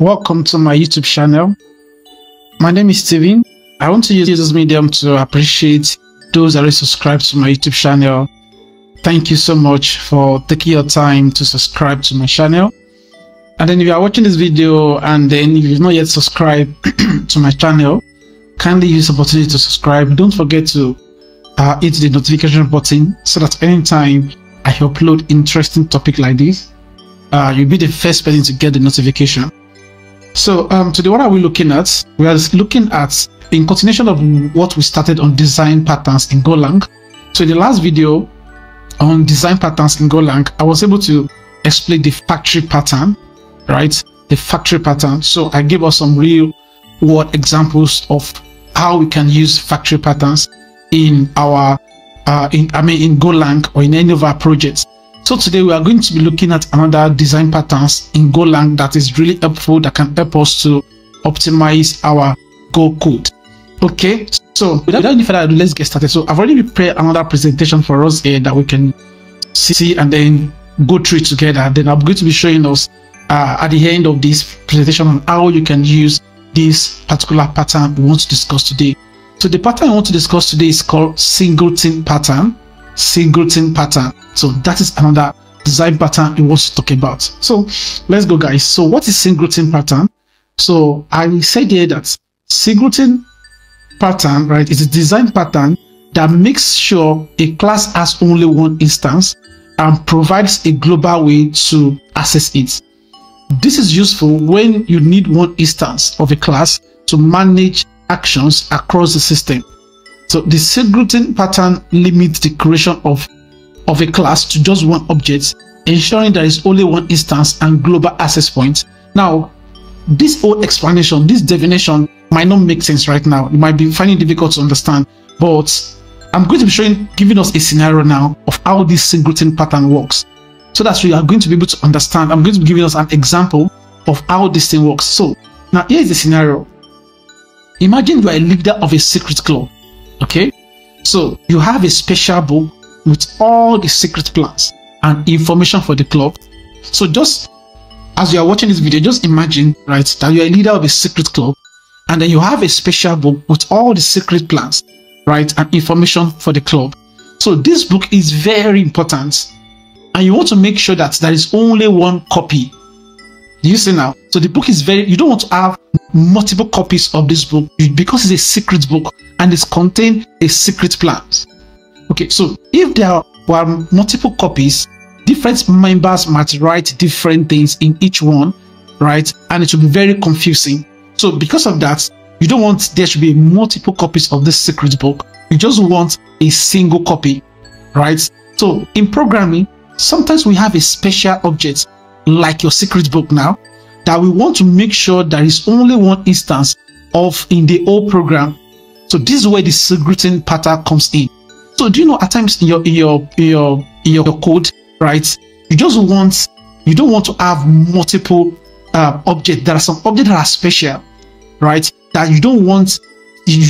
Welcome to my YouTube channel. My name is Steven. I want to use this medium to appreciate those that already subscribe to my YouTube channel. Thank you so much for taking your time to subscribe to my channel. And then if you are watching this video and then if you've not yet subscribed to my channel, kindly use the opportunity to subscribe. Don't forget to hit the notification button so that anytime I upload interesting topic like this, you'll be the first person to get the notification. So today what are we looking at? We are looking at in continuation of what we started on design patterns in Golang. So in the last video on design patterns in Golang, I was able to explain the factory pattern, right? The factory pattern. So I gave us some real world examples of how we can use factory patterns in our in Golang or in any of our projects. So today we are going to be looking at another design patterns in Golang that is really helpful, that can help us to optimize our Go code. Okay, so without any further ado, let's get started. So I've already prepared another presentation for us here that we can see and then go through it together. Then I'm going to be showing us at the end of this presentation on how you can use this particular pattern we want to discuss today. So the pattern I want to discuss today is called singleton pattern. Singleton pattern. So that is another design pattern we want to talk about. So let's go, guys. So what is singleton pattern? So I said here that singleton pattern, right, is a design pattern that makes sure a class has only one instance and provides a global way to access it. This is useful when you need one instance of a class to manage actions across the system. So the singleton pattern limits the creation of a class to just one object, ensuring there is only one instance and global access point. Now, this whole explanation, this definition might not make sense right now. You might be finding it difficult to understand, but I'm going to be giving us a scenario now of how this singleton pattern works. So that's we are going to be able to understand. I'm going to be giving us an example of how this thing works. So now here is the scenario. Imagine you are a leader of a secret club. Okay, so you have a special book with all the secret plans and information for the club. So just as you are watching this video, just imagine, right, that you are a leader of a secret club and then you have a special book with all the secret plans, right, and information for the club. So this book is very important and you want to make sure that there is only one copy. Do you see now? So the book is you don't want to have multiple copies of this book because it's a secret book and it's contained a secret plans. Okay, so if there were multiple copies, different members might write different things in each one, right? And it will be very confusing. So because of that, you don't want there should be multiple copies of this secret book. You just want a single copy, right? So in programming, sometimes we have a special object like your secret book now that we want to make sure there is only one instance of in the whole program. So this is where the singleton pattern comes in. So do you know at times in your code, right, you don't want to have multiple objects. There are some objects that are special, right, that you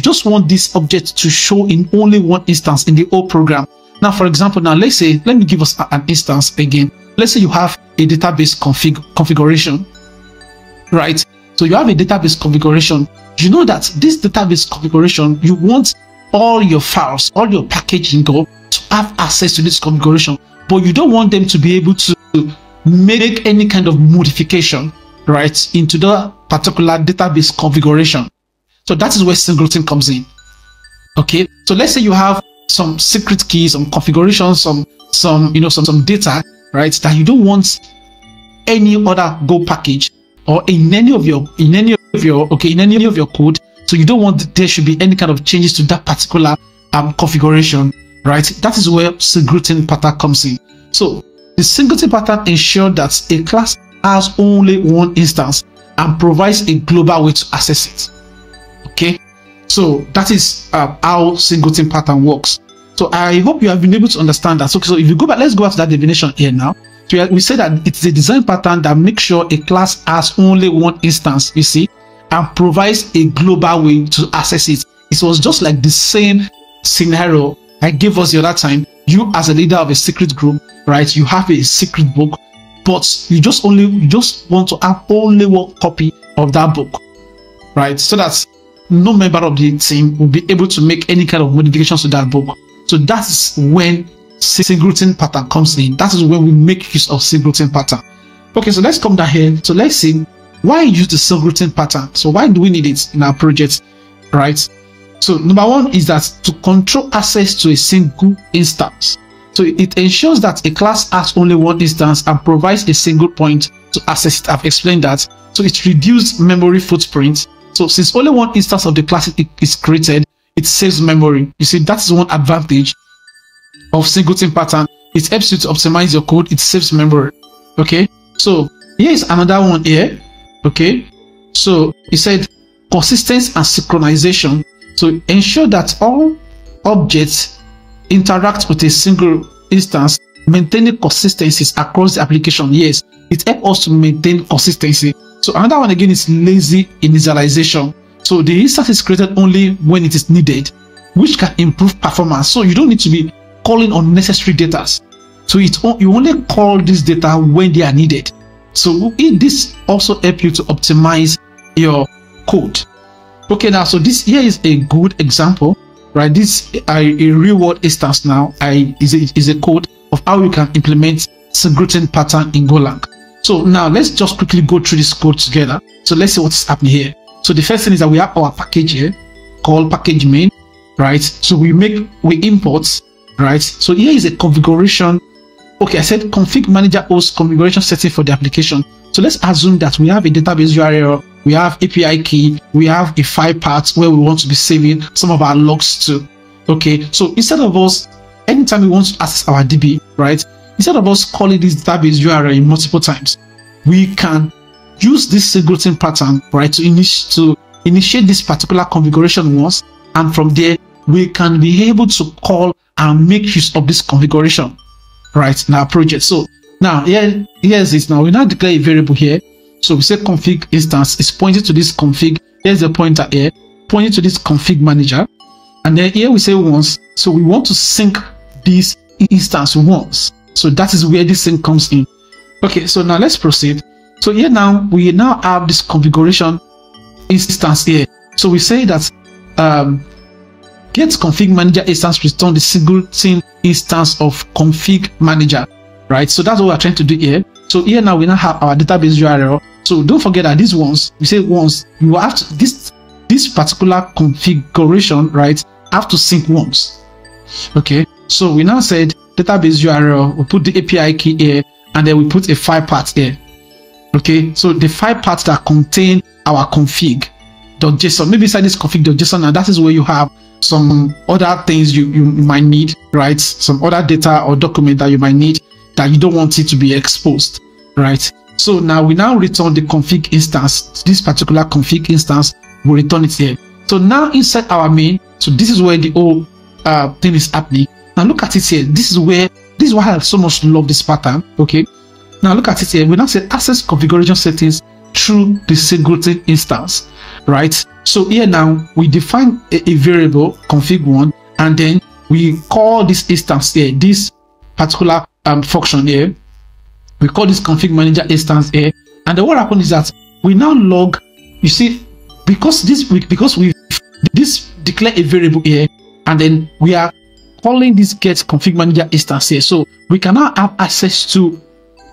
just want this object to show in only one instance in the whole program. Now for example, now let me give us an instance again. Let's say you have a database configuration, right? So you have a database configuration. You know that this database configuration, you want all your files, all your packaging to have access to this configuration, but you don't want them to be able to make any kind of modification, right, into the particular database configuration. So that is where singleton comes in. Okay, so let's say you have some secret keys, some configurations, some data, right, that you don't want any other Go package or in any of your code. So you don't want there should be any kind of changes to that particular configuration, right? That is where singleton pattern comes in. So the singleton pattern ensures that a class has only one instance and provides a global way to access it. Okay, so that is how singleton pattern works. So I hope you have been able to understand that. So if you go back, let's go back to that definition here now. So we say that it's a design pattern that makes sure a class has only one instance, you see, and provides a global way to access it. It was just like the same scenario I gave us the other time. You as a leader of a secret group, right, you have a secret book but you just want to have only one copy of that book, right? So that no member of the team will be able to make any kind of modifications to that book. So that is when singleton pattern comes in. That is when we make use of singleton pattern. Okay, so let's come down here. So let's see why use the singleton pattern. So why do we need it in our project, right? So number one is that to control access to a single instance. So it ensures that a class has only one instance and provides a single point to access it. I've explained that. So it reduces memory footprint. So since only one instance of the class is created, it saves memory. You see, that's one advantage of singleton pattern. It helps you to optimize your code. It saves memory. Okay, so here is another one here. Okay, so it said consistency and synchronization. So ensure that all objects interact with a single instance, maintaining consistencies across the application. Yes, it helps us to maintain consistency. So another one again is lazy initialization. So the instance is created only when it is needed, which can improve performance. So you don't need to be calling unnecessary data. So you only call this data when they are needed. So this also helps you to optimize your code. Okay, now so this here is a good example, right? This a real world instance now is a code of how you can implement singleton pattern in Golang. So now let's just quickly go through this code together. So let's see what's happening here. So the first thing is that we have our package here called package main, right? So we import, right? So here is a configuration. Okay, I said config manager host configuration setting for the application. So let's assume that we have a database URL, we have API key, we have a file path where we want to be saving some of our logs to. Okay, so instead of us, anytime we want to access our DB, right? Instead of us calling this database URL multiple times, we can use this singleton pattern, right, to initiate this particular configuration once, and from there we can be able to call and make use of this configuration, right, in our project. So now here's it. Now we now declare a variable here. So we say config instance is pointing to this config. Here's the pointer here, pointing to this config manager, and then here we say once. So we want to sync this instance once. So that is where this thing comes in. Okay, so now let's proceed. So here now we have this configuration instance here. So we say that get config manager instance return the singleton instance of config manager, right? So that's what we're trying to do here. So here now we now have our database URL. So don't forget that these ones, we say once, you have to this particular configuration, right, have to sync once. Okay, so we now said database URL, we put the API key here, and then we put a file path here. Okay, so the file path that contain our config.json, maybe inside this config.json, and that is where you have some other things you might need, right? Some other data or document that you might need that you don't want it to be exposed, right? So now we now return the config instance. This particular config instance will return it here. So now inside our main, so this is where the whole thing is happening. Now look at it here. This is why I so much love this pattern. Okay, now look at it here. We now say access configuration settings through the singleton instance, right? So here now we define a variable config1, and then we call this instance here, this particular function here. We call this config manager instance here, and then what happens is that we now log. You see, because we declare a variable here, and then we are calling this get config manager instance here, so we can now have access to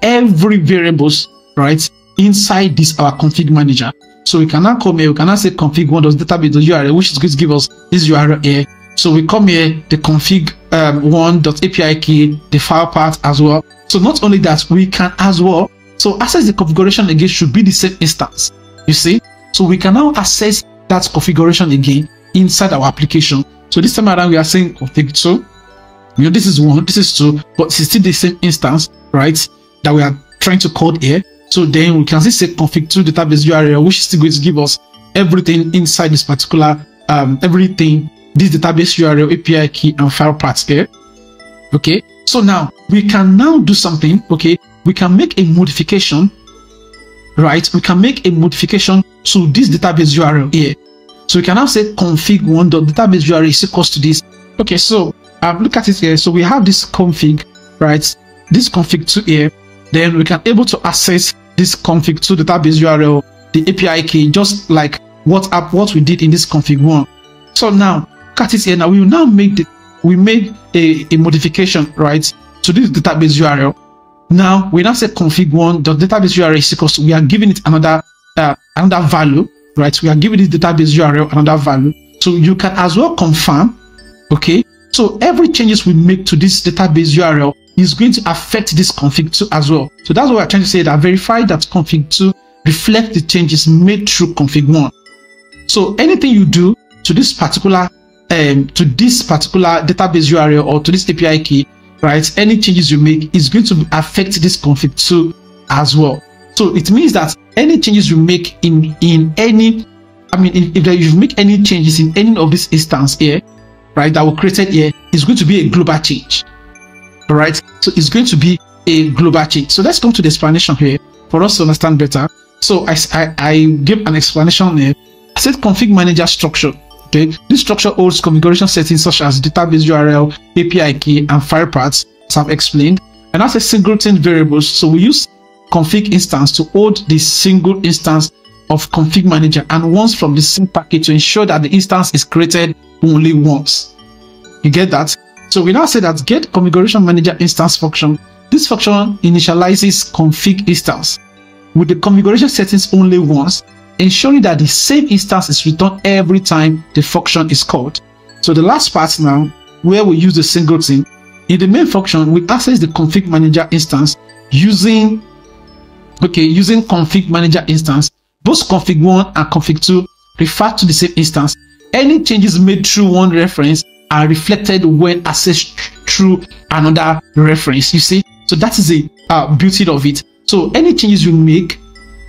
every variables, right, inside this our config manager. So we can now come here, we can now say config1.database.url, which is going to give us this URL here. So we come here, the config1.api key, the file path as well. So not only that, we can as well, so access the configuration again should be the same instance, you see. So we can now access that configuration again inside our application. So this time around we are saying config2, you know, this is 1, this is 2, but it's still the same instance, right, that we are trying to code here. So then we can still say config2 database URL, which is still going to give us everything inside this particular everything, this database URL, API key, and file paths here. Okay, so now we can now do something. Okay, we can make a modification, right? We can make a modification to this database URL here. So we can now say config1.database URL is equals to this. Okay, so look at it here. So we have this config, right? This config2 here, then we can able to access this config to the database URL, the API key, just like what we did in this config 1. So now look at it here. Now we will now make we made a modification, right, to this database URL. Now we now say config 1 the database URL is equals to, we are giving it another value, right? We are giving this database URL another value, so you can as well confirm. Okay, so every changes we make to this database URL is going to affect this config 2 as well. So that's what we're trying to say, that verify that config 2 reflect the changes made through config 1. So anything you do to this particular database URL or to this API key, right, any changes you make is going to affect this config 2 as well. So it means that any changes you make in any, if you make any changes in any of this instance here, right, that were created here, is going to be a global change. All right, so it's going to be a global change. So let's come to the explanation here for us to understand better. So I give an explanation here. I said config manager structure. Okay, this structure holds configuration settings such as database URL, API key, and file paths, as I've explained. And that's a singleton variables. So we use config instance to hold the single instance of config manager and once from the same package to ensure that the instance is created only once. You get that? So we now say that get configuration manager instance function. This function initializes config instance with the configuration settings only once, ensuring that the same instance is returned every time the function is called. So the last part now, where we use the singleton, in the main function we access the config manager instance using config manager instance. Both config 1 and config 2 refer to the same instance. Any changes made through one reference are reflected when accessed through another reference. You see, so that is the beauty of it. So any changes you make,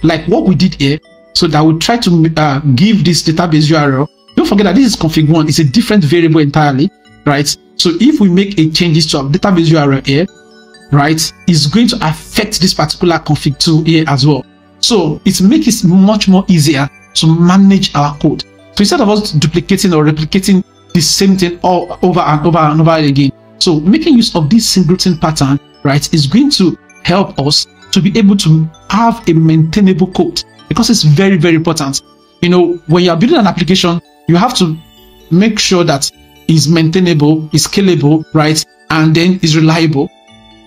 like what we did here, so that we try to give this database URL. Don't forget that this is config 1, it's a different variable entirely, right? So if we make a changes to our database URL here, right, it's going to affect this particular config 2 here as well. So it makes it much more easier to manage our code. So instead of us duplicating or replicating the same thing all over and over and over again, so making use of this singleton pattern, right, is going to help us to be able to have a maintainable code, because it's very, very important. You know, when you are building an application, you have to make sure that it's maintainable, it's scalable, right, and then is reliable.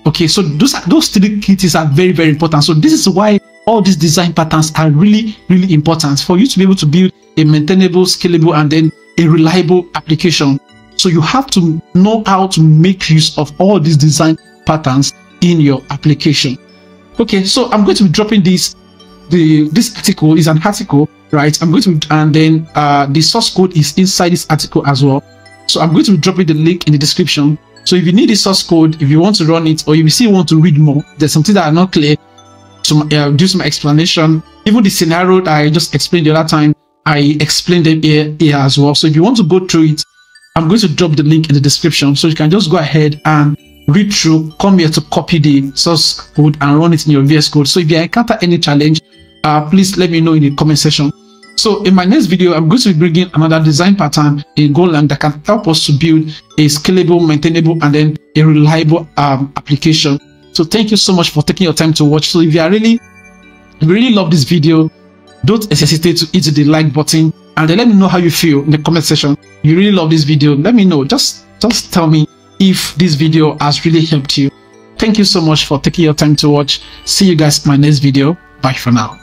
Okay, so those three keys are very, very important. So this is why all these design patterns are really, really important for you to be able to build a maintainable, scalable, and then a reliable application. So you have to know how to make use of all these design patterns in your application. Okay, so I'm going to be dropping this. This article is an article, right? I'm going to, and then the source code is inside this article as well. So I'm going to be dropping the link in the description. So if you need the source code, if you want to run it, or if you still want to read more, there's something that are not clear, to do some explanation. Even the scenario that I just explained the other time, I explained them here as well. So if you want to go through it, I'm going to drop the link in the description, so you can just go ahead and read through, come here to copy the source code and run it in your VS Code. So if you encounter any challenge, please let me know in the comment section. So in my next video, I'm going to be bringing another design pattern in Golang that can help us to build a scalable, maintainable, and then a reliable application. So thank you so much for taking your time to watch. So if you really love this video, don't hesitate to hit the like button, and then let me know how you feel in the comment section. You really love this video, let me know. Just tell me if this video has really helped you. Thank you so much for taking your time to watch. See you guys in my next video. Bye for now.